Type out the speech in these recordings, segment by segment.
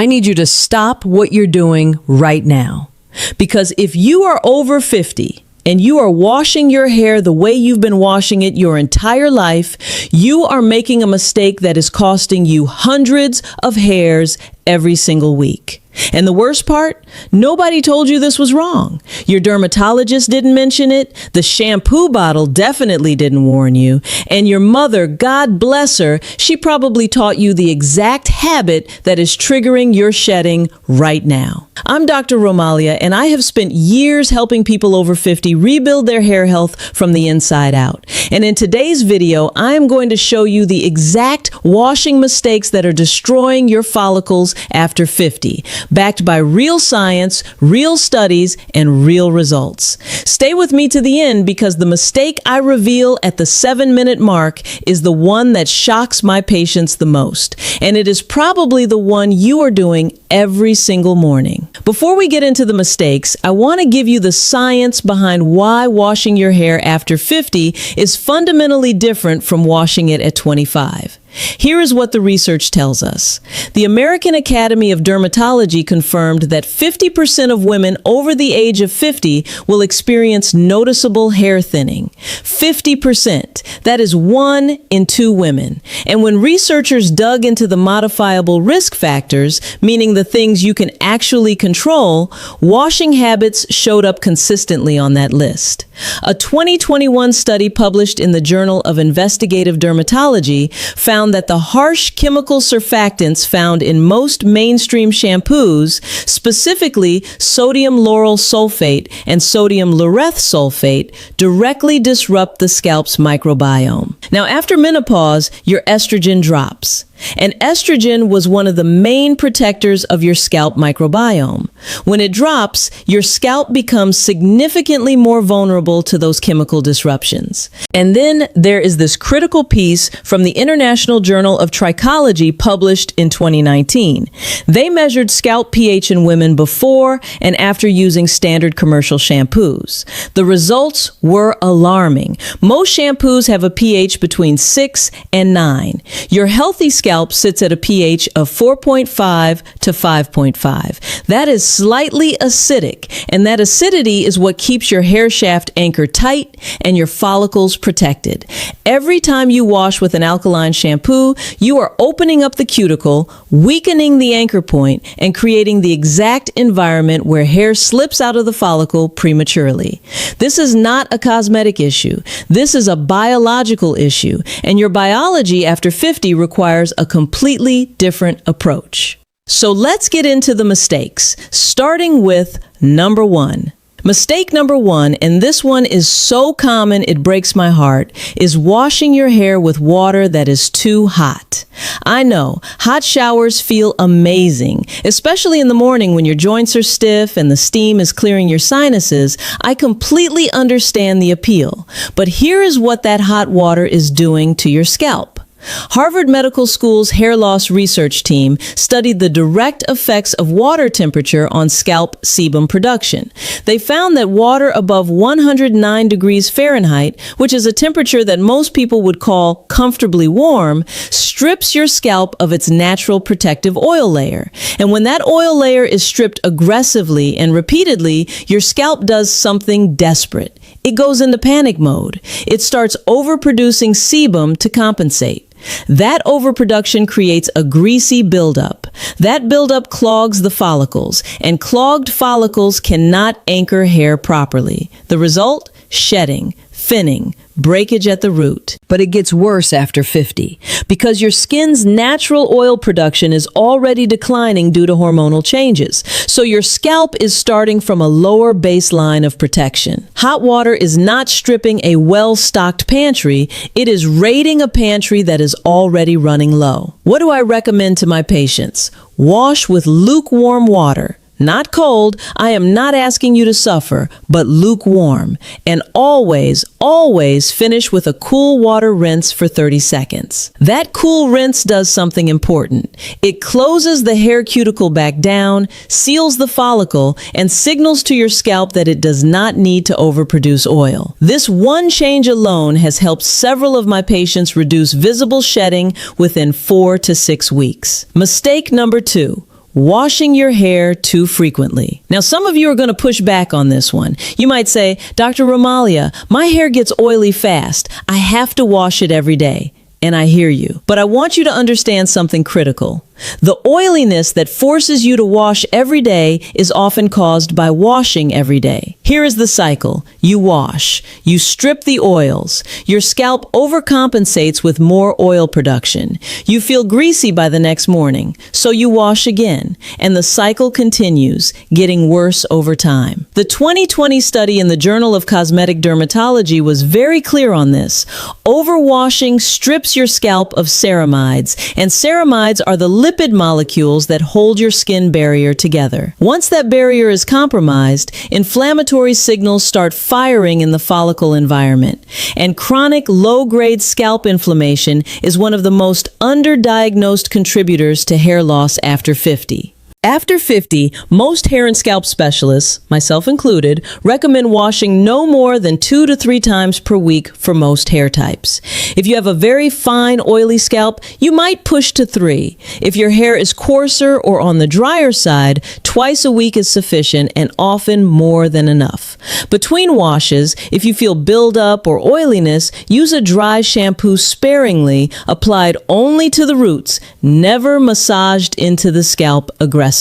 I need you to stop what you're doing right now. Because if you are over 50 and you are washing your hair the way you've been washing it your entire life, you are making a mistake that is costing you hundreds of hairs every single week. And the worst part, nobody told you this was wrong. Your dermatologist didn't mention it, the shampoo bottle definitely didn't warn you, and your mother, God bless her, she probably taught you the exact habit that is triggering your shedding right now. I'm Dr. Romalia, and I have spent years helping people over 50 rebuild their hair health from the inside out. And in today's video, I am going to show you the exact washing mistakes that are destroying your follicles after 50. Backed by real science, real studies, and real results. Stay with me to the end because the mistake I reveal at the 7-minute mark is the one that shocks my patients the most. And it is probably the one you are doing every single morning. Before we get into the mistakes, I want to give you the science behind why washing your hair after 50 is fundamentally different from washing it at 25. Here is what the research tells us. The American Academy of Dermatology confirmed that 50% of women over the age of 50 will experience noticeable hair thinning. 50%. That is 1 in 2 women. And when researchers dug into the modifiable risk factors, meaning the things you can actually control, washing habits showed up consistently on that list. A 2021 study published in the Journal of Investigative Dermatology found that the harsh chemical surfactants found in most mainstream shampoos, specifically sodium lauryl sulfate and sodium laureth sulfate, directly disrupt the scalp's microbiome. Now, after menopause, your estrogen drops. And estrogen was one of the main protectors of your scalp microbiome. When it drops, your scalp becomes significantly more vulnerable to those chemical disruptions. And then there is this critical piece from the International Journal of Trichology published in 2019. They measured scalp pH in women before and after using standard commercial shampoos. The results were alarming. Most shampoos have a pH between 6 and 9. Your healthy scalp sits at a pH of 4.5 to 5.5. That is slightly acidic, and that acidity is what keeps your hair shaft anchored tight and your follicles protected. Every time you wash with an alkaline shampoo, you are opening up the cuticle, weakening the anchor point, and creating the exact environment where hair slips out of the follicle prematurely. This is not a cosmetic issue. This is a biological issue, and your biology after 50 requires a completely different approach. So let's get into the mistakes, starting with number 1. Mistake number 1, and this one is so common it breaks my heart, is washing your hair with water that is too hot. I know, hot showers feel amazing, especially in the morning when your joints are stiff and the steam is clearing your sinuses. I completely understand the appeal, but here is what that hot water is doing to your scalp. Harvard Medical School's hair loss research team studied the direct effects of water temperature on scalp sebum production. They found that water above 109 degrees Fahrenheit, which is a temperature that most people would call comfortably warm, strips your scalp of its natural protective oil layer. And when that oil layer is stripped aggressively and repeatedly, your scalp does something desperate. It goes into panic mode. It starts overproducing sebum to compensate. That overproduction creates a greasy buildup. That buildup clogs the follicles, and clogged follicles cannot anchor hair properly. The result? Shedding, thinning, breakage at the root. But it gets worse after 50 because your skin's natural oil production is already declining due to hormonal changes. So your scalp is starting from a lower baseline of protection. Hot water is not stripping a well-stocked pantry. It is raiding a pantry that is already running low. What do I recommend to my patients? Wash with lukewarm water. Not cold. I am not asking you to suffer, but lukewarm. And always, always finish with a cool water rinse for 30 seconds. That cool rinse does something important. It closes the hair cuticle back down, seals the follicle, and signals to your scalp that it does not need to overproduce oil. This one change alone has helped several of my patients reduce visible shedding within 4 to 6 weeks. Mistake number 2. washing your hair too frequently. Now, some of you are going to push back on this one. You might say, Dr. Romalia, my hair gets oily fast. I have to wash it every day. And I hear you. But I want you to understand something critical. The oiliness that forces you to wash every day is often caused by washing every day. Here is the cycle. You wash. You strip the oils. Your scalp overcompensates with more oil production. You feel greasy by the next morning, so you wash again. And the cycle continues, getting worse over time. The 2020 study in the Journal of Cosmetic Dermatology was very clear on this. Overwashing strips your scalp of ceramides, and ceramides are the lipid molecules that hold your skin barrier together. Once that barrier is compromised, inflammatory signals start firing in the follicle environment. And chronic low-grade scalp inflammation is one of the most underdiagnosed contributors to hair loss after 50. After 50, most hair and scalp specialists, myself included, recommend washing no more than 2 to 3 times per week for most hair types. If you have a very fine, oily scalp, you might push to 3. If your hair is coarser or on the drier side, twice a week is sufficient and often more than enough. Between washes, if you feel buildup or oiliness, use a dry shampoo sparingly, applied only to the roots, never massaged into the scalp aggressively.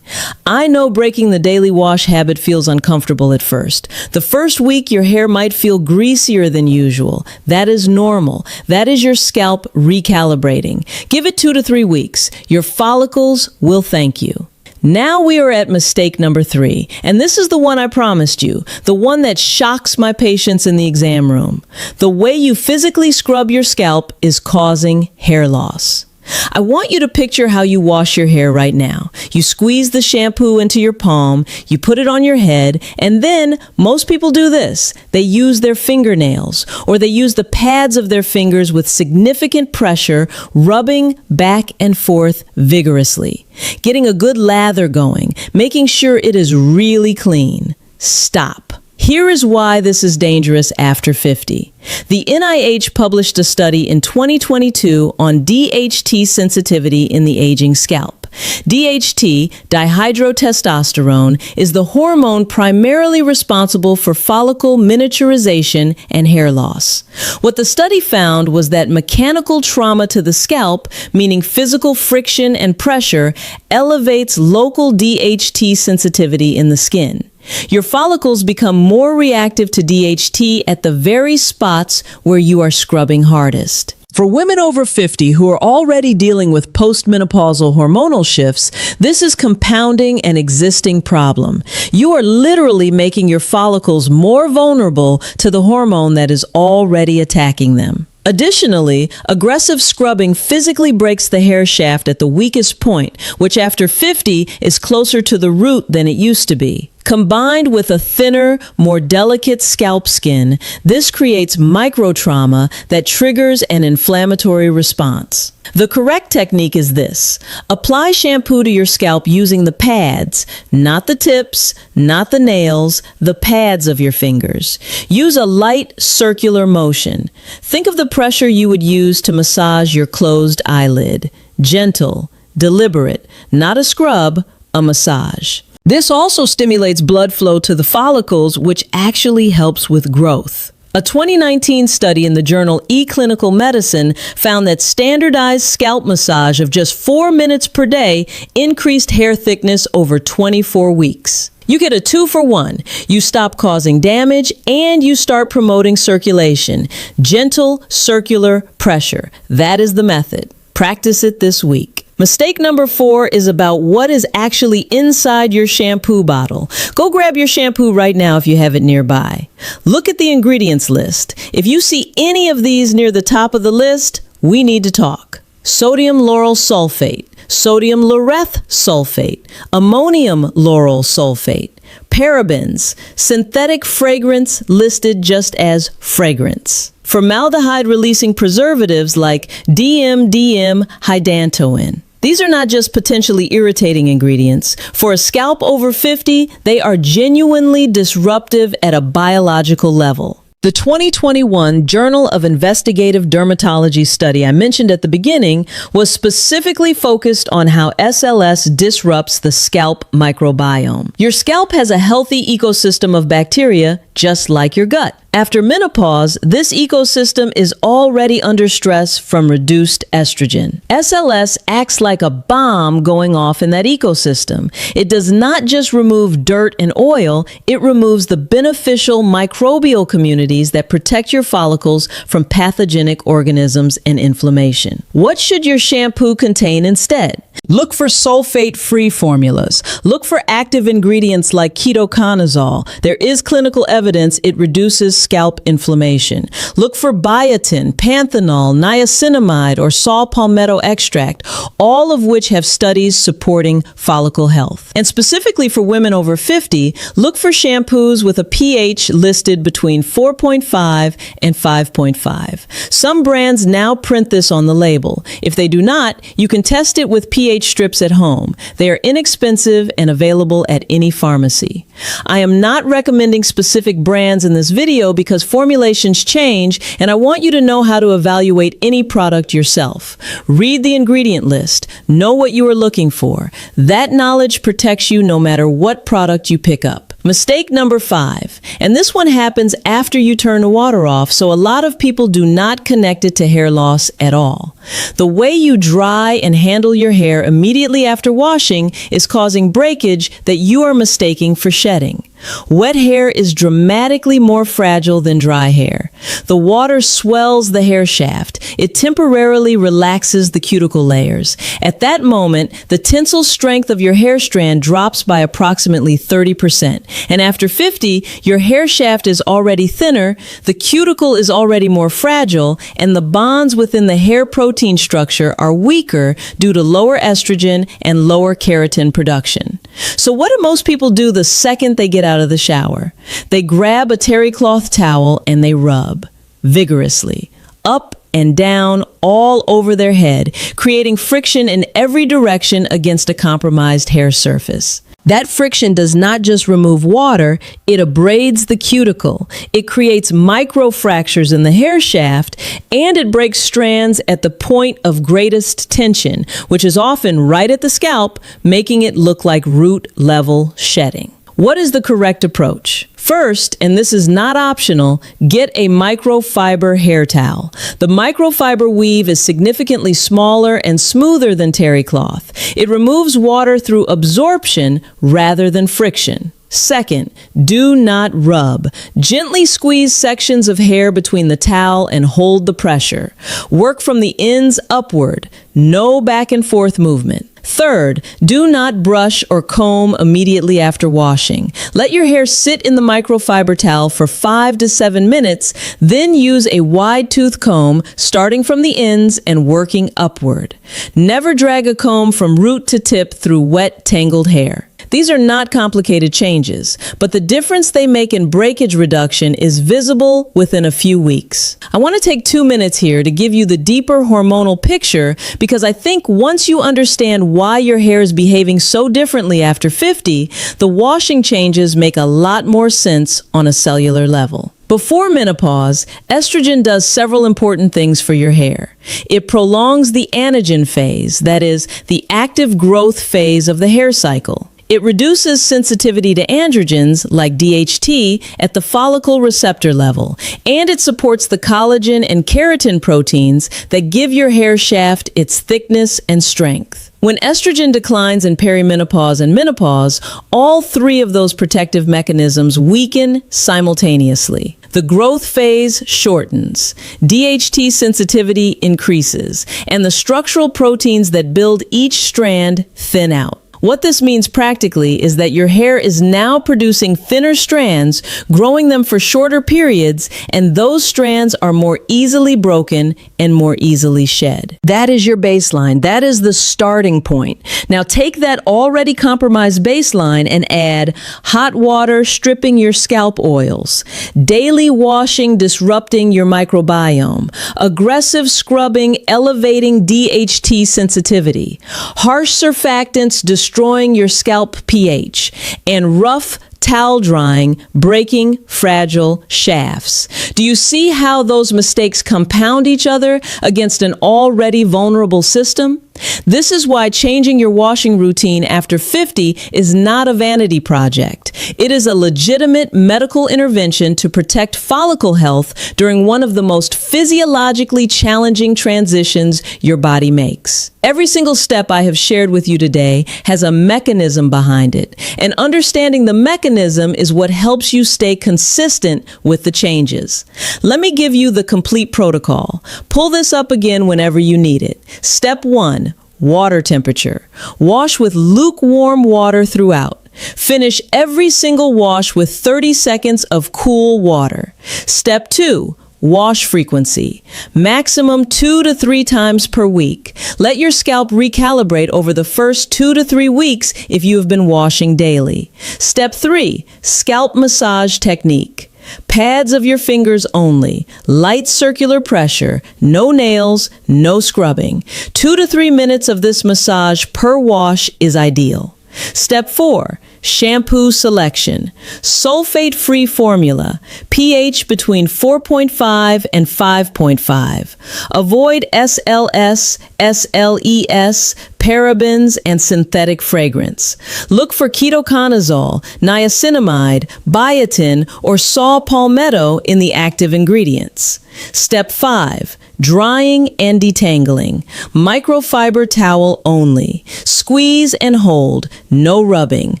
I know breaking the daily wash habit feels uncomfortable at first. The first week, your hair might feel greasier than usual. That is normal. That is your scalp recalibrating. Give it 2 to 3 weeks. Your follicles will thank you. Now we are at mistake number 3, and this is the one I promised you, the one that shocks my patients in the exam room. The way you physically scrub your scalp is causing hair loss. I want you to picture how you wash your hair right now. You squeeze the shampoo into your palm, you put it on your head, and then most people do this. They use their fingernails, or they use the pads of their fingers with significant pressure, rubbing back and forth vigorously, getting a good lather going, making sure it is really clean. Stop. Here is why this is dangerous after 50. The NIH published a study in 2022 on DHT sensitivity in the aging scalp. DHT, dihydrotestosterone, is the hormone primarily responsible for follicle miniaturization and hair loss. What the study found was that mechanical trauma to the scalp, meaning physical friction and pressure, elevates local DHT sensitivity in the skin. Your follicles become more reactive to DHT at the very spots where you are scrubbing hardest. For women over 50 who are already dealing with postmenopausal hormonal shifts, this is compounding an existing problem. You are literally making your follicles more vulnerable to the hormone that is already attacking them. Additionally, aggressive scrubbing physically breaks the hair shaft at the weakest point, which after 50 is closer to the root than it used to be. Combined with a thinner, more delicate scalp skin, this creates microtrauma that triggers an inflammatory response. The correct technique is this. Apply shampoo to your scalp using the pads, not the tips, not the nails, the pads of your fingers. Use a light circular motion. Think of the pressure you would use to massage your closed eyelid. Gentle, deliberate, not a scrub, a massage. This also stimulates blood flow to the follicles, which actually helps with growth. A 2019 study in the journal eClinical Medicine found that standardized scalp massage of just 4 minutes per day increased hair thickness over 24 weeks. You get a 2-for-1. You stop causing damage and you start promoting circulation. Gentle, circular pressure. That is the method. Practice it this week. Mistake number 4 is about what is actually inside your shampoo bottle. Go grab your shampoo right now if you have it nearby. Look at the ingredients list. If you see any of these near the top of the list, we need to talk. Sodium lauryl sulfate, sodium laureth sulfate, ammonium lauryl sulfate, parabens, synthetic fragrance listed just as fragrance. Formaldehyde-releasing preservatives like DMDM-hydantoin. These are not just potentially irritating ingredients. For a scalp over 50, they are genuinely disruptive at a biological level. The 2021 Journal of Investigative Dermatology study I mentioned at the beginning was specifically focused on how SLS disrupts the scalp microbiome. Your scalp has a healthy ecosystem of bacteria, just like your gut. After menopause, this ecosystem is already under stress from reduced estrogen. SLS acts like a bomb going off in that ecosystem. It does not just remove dirt and oil, it removes the beneficial microbial communities that protect your follicles from pathogenic organisms and inflammation. What should your shampoo contain instead? Look for sulfate-free formulas. Look for active ingredients like ketoconazole. There is clinical evidence it reduces scalp inflammation. Look for biotin, panthenol, niacinamide, or saw palmetto extract, all of which have studies supporting follicle health. And specifically for women over 50, look for shampoos with a pH listed between 4.5 and 5.5. Some brands now print this on the label. If they do not, you can test it with pH strips at home. They are inexpensive and available at any pharmacy. I am not recommending specific brands in this video because formulations change, and I want you to know how to evaluate any product yourself. Read the ingredient list. Know what you are looking for. That knowledge protects you no matter what product you pick up. Mistake number 5, and this one happens after you turn the water off, so a lot of people do not connect it to hair loss at all. The way you dry and handle your hair immediately after washing is causing breakage that you are mistaking for shedding. Wet hair is dramatically more fragile than dry hair. The water swells the hair shaft. It temporarily relaxes the cuticle layers. At that moment, the tensile strength of your hair strand drops by approximately 30%. And after 50, your hair shaft is already thinner, the cuticle is already more fragile, and the bonds within the hair protein structure are weaker due to lower estrogen and lower keratin production. So what do most people do the second they get out of the shower? They grab a terry cloth towel and they rub vigorously, up and down all over their head, creating friction in every direction against a compromised hair surface. That friction does not just remove water, it abrades the cuticle. It creates microfractures in the hair shaft, and it breaks strands at the point of greatest tension, which is often right at the scalp, making it look like root-level shedding. What is the correct approach? First, and this is not optional, get a microfiber hair towel. The microfiber weave is significantly smaller and smoother than terry cloth. It removes water through absorption rather than friction. Second, do not rub. Gently squeeze sections of hair between the towel and hold the pressure. Work from the ends upward. No back and forth movement. Third, do not brush or comb immediately after washing. Let your hair sit in the microfiber towel for 5 to 7 minutes, then use a wide tooth comb starting from the ends and working upward. Never drag a comb from root to tip through wet, tangled hair. These are not complicated changes, but the difference they make in breakage reduction is visible within a few weeks. I want to take 2 minutes here to give you the deeper hormonal picture because I think once you understand why your hair is behaving so differently after 50, the washing changes make a lot more sense on a cellular level. Before menopause, estrogen does several important things for your hair. It prolongs the anagen phase, that is, the active growth phase of the hair cycle. It reduces sensitivity to androgens, like DHT, at the follicle receptor level, and it supports the collagen and keratin proteins that give your hair shaft its thickness and strength. When estrogen declines in perimenopause and menopause, all 3 of those protective mechanisms weaken simultaneously. The growth phase shortens, DHT sensitivity increases, and the structural proteins that build each strand thin out. What this means practically is that your hair is now producing thinner strands, growing them for shorter periods, and those strands are more easily broken and more easily shed. That is your baseline. That is the starting point. Now take that already compromised baseline and add hot water stripping your scalp oils, daily washing disrupting your microbiome, aggressive scrubbing elevating DHT sensitivity, harsh surfactants destroying your scalp pH, and rough, towel drying, breaking fragile shafts. Do you see how those mistakes compound each other against an already vulnerable system? This is why changing your washing routine after 50 is not a vanity project. It is a legitimate medical intervention to protect follicle health during one of the most physiologically challenging transitions your body makes. Every single step I have shared with you today has a mechanism behind it, and understanding the mechanism is what helps you stay consistent with the changes. Let me give you the complete protocol. Pull this up again whenever you need it. Step 1. Water temperature. Wash with lukewarm water throughout. Finish every single wash with 30 seconds of cool water. Step 2. Wash frequency. Maximum 2 to 3 times per week. Let your scalp recalibrate over the first 2 to 3 weeks if you have been washing daily. Step 3. Scalp massage technique. Pads of your fingers only. Light circular pressure. No nails, no scrubbing. 2 to 3 minutes of this massage per wash is ideal. Step 4. Shampoo selection. Sulfate-free formula. pH between 4.5 and 5.5. Avoid SLS, SLES, parabens, and synthetic fragrance. Look for ketoconazole, niacinamide, biotin, or saw palmetto in the active ingredients. Step 5. Drying and detangling. Microfiber towel only. Squeeze and hold. No rubbing.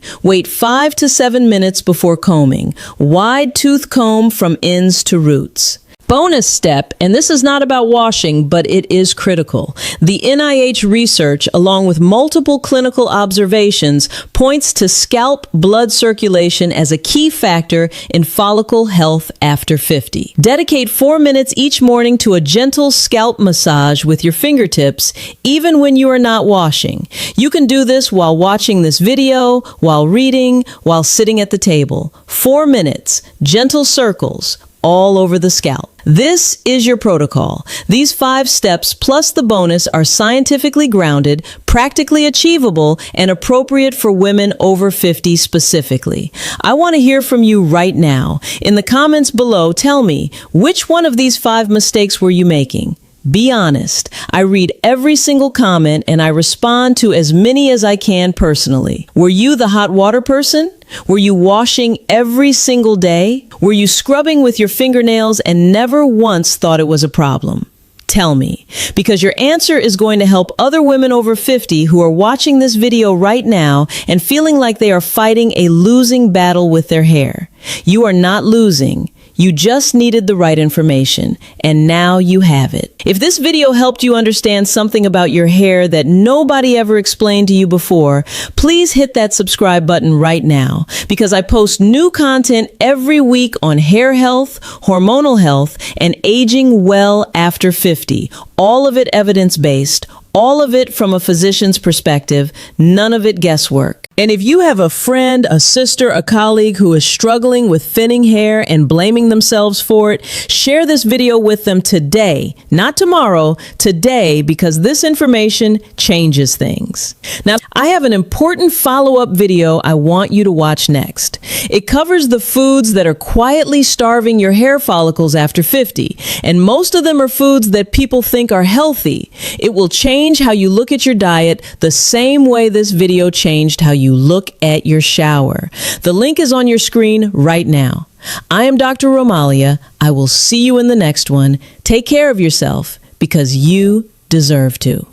Wait 5 to 7 minutes before combing. Wide tooth comb from ends to roots. Bonus step, and this is not about washing, but it is critical. The NIH research, along with multiple clinical observations, points to scalp blood circulation as a key factor in follicle health after 50. Dedicate 4 minutes each morning to a gentle scalp massage with your fingertips, even when you are not washing. You can do this while watching this video, while reading, while sitting at the table. 4 minutes, gentle circles, all over the scalp. This is your protocol. These 5 steps plus the bonus are scientifically grounded, practically achievable, and appropriate for women over 50 specifically. I want to hear from you right now. In the comments below, tell me, which one of these 5 mistakes were you making? Be honest. I read every single comment and I respond to as many as I can personally. Were you the hot water person? Were you washing every single day? Were you scrubbing with your fingernails and never once thought it was a problem? Tell me, because your answer is going to help other women over 50 who are watching this video right now and feeling like they are fighting a losing battle with their hair. You are not losing. You just needed the right information, and now you have it. If this video helped you understand something about your hair that nobody ever explained to you before, please hit that subscribe button right now, because I post new content every week on hair health, hormonal health, and aging well after 50. All of it evidence-based, all of it from a physician's perspective, none of it guesswork. And if you have a friend, a sister, a colleague who is struggling with thinning hair and blaming themselves for it, share this video with them today, not tomorrow, today, because this information changes things. Now, I have an important follow-up video I want you to watch next. It covers the foods that are quietly starving your hair follicles after 50, and most of them are foods that people think are healthy. It will change how you look at your diet the same way this video changed how you look at your shower. The link is on your screen right now. I am Dr. Romalia. I will see you in the next one. Take care of yourself because you deserve to.